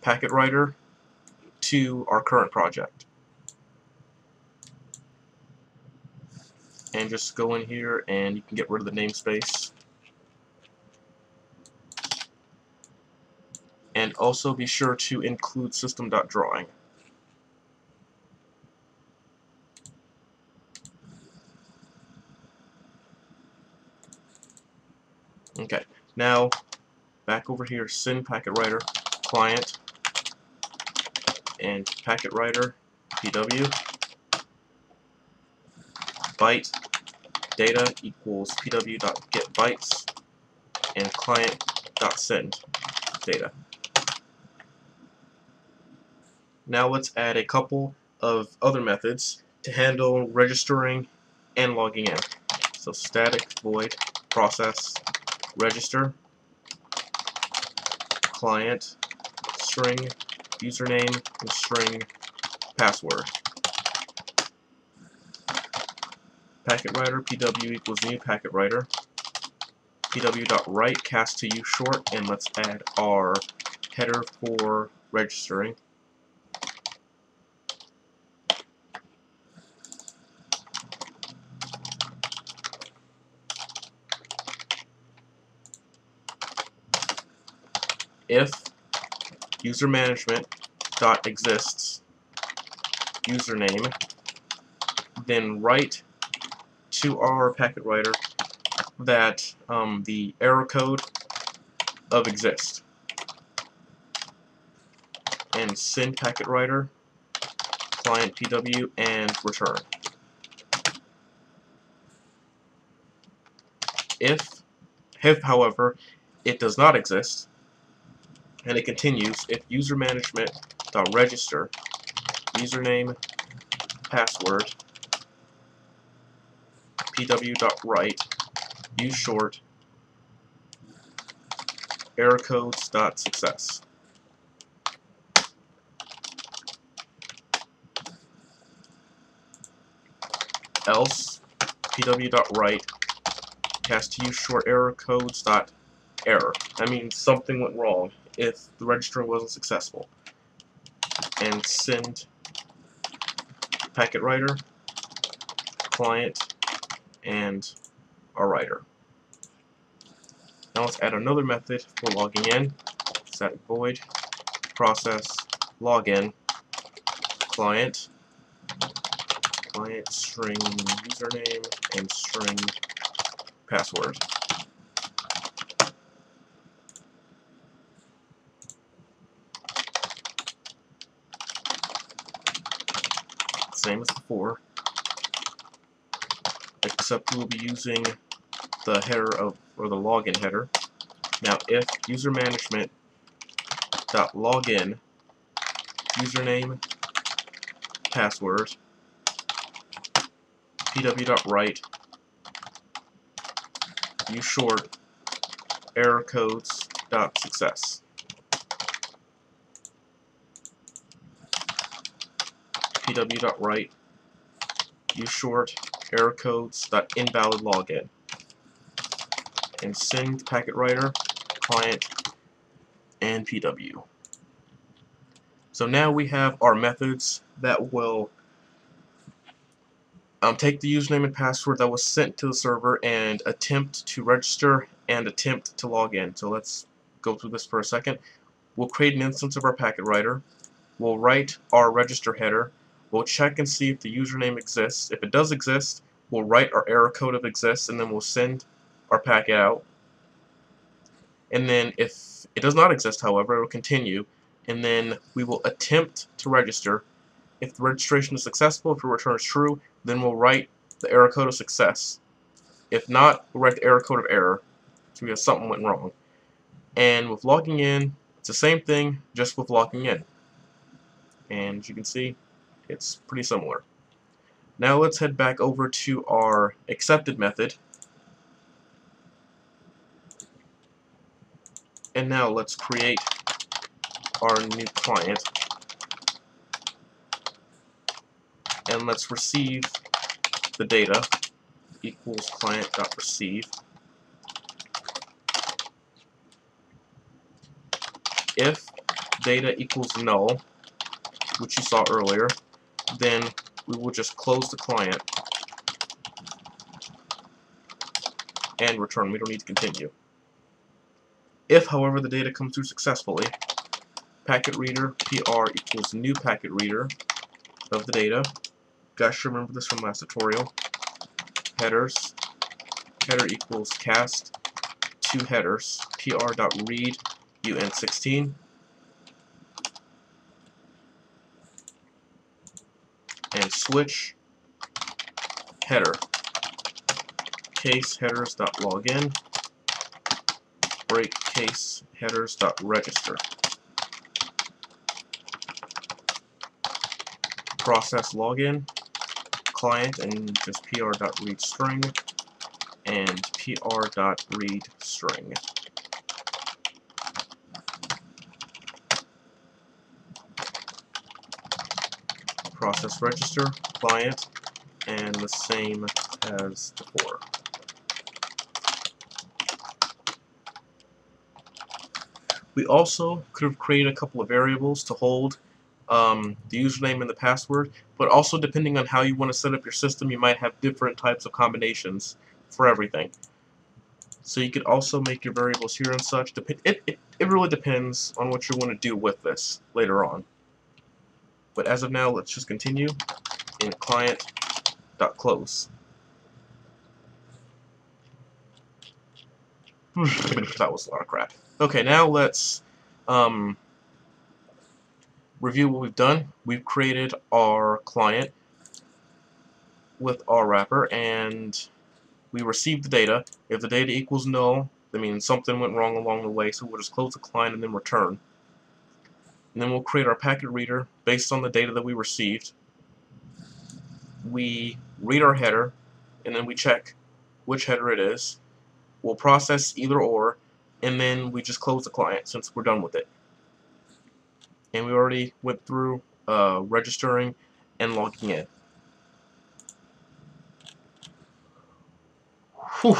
packet writer to our current project. And just go in here and you can get rid of the namespace. And also be sure to include system.drawing. Okay, now back over here, send packet writer client and packet writer pw byte data equals pw.getBytes and client.send data. Now let's add a couple of other methods to handle registering and logging in. So static void process register client string username and string password. Packet writer pw equals new packet writer pw.write cast to use short, and let's add our header for registering. If user management dot exists username, then write to our packet writer that the error code of exist, and send packet writer client pw and return. If however it does not exist, and it continues, if user management dot register username password pw.write use short error codes.success. Else pw.write cast to use short error codes.error. That means something went wrong if the registering wasn't successful. And send packet writer client and our writer. Now let's add another method for logging in. Static void process login client string username and string password. Same as before, except we'll be using the header of, or the login header. Now if user management dot login username password pw.write use short error codes.success. pw.write use short error codes.invalid login, and send packet writer client and pw. So now we have our methods that will take the username and password that was sent to the server and attempt to register and attempt to log in. So let's go through this for a second. We'll create an instance of our packet writer. We'll write our register header. We'll check and see if the username exists. If it does exist, we'll write our error code of exists, and then we'll send our packet out. And then if it does not exist, however, it will continue, and then we will attempt to register. If the registration is successful, if it returns true, then we'll write the error code of success. If not, we'll write the error code of error, so because something went wrong. And with logging in, it's the same thing, just with logging in. And as you can see, it's pretty similar. Now let's head back over to our accepted method. And now let's create our new client. And let's receive the data equals client.receive. If data equals null, which you saw earlier, then we will just close the client and return. We don't need to continue. If, however, the data comes through successfully, packet reader PR equals new packet reader of the data. Guys should remember this from last tutorial. Headers, header equals cast to headers, pr.read uint16, and switch header case headers.login break case headers.register. Process login client and just pr.readString and pr.readString. Process register client and the same as before. We also could have created a couple of variables to hold the username and the password, but also depending on how you want to set up your system, you might have different types of combinations for everything. So you could also make your variables here and such. It really depends on what you want to do with this later on. But as of now, let's just continue in client.close. That was a lot of crap. Okay, now let's review what we've done. We've created our client with our wrapper, and we received the data. If the data equals null, that means something went wrong along the way, so we'll just close the client and then return. And then we'll create our packet reader based on the data that we received. We read our header, and then we check which header it is. We'll process either or, and then we just close the client since we're done with it. And we already went through registering and logging in. Whew.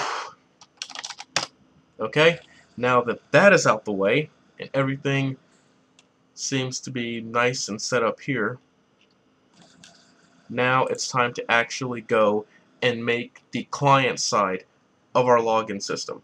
Okay, now that that is out the way and everything seems to be nice and set up here, now it's time to actually go and make the client side of our login system.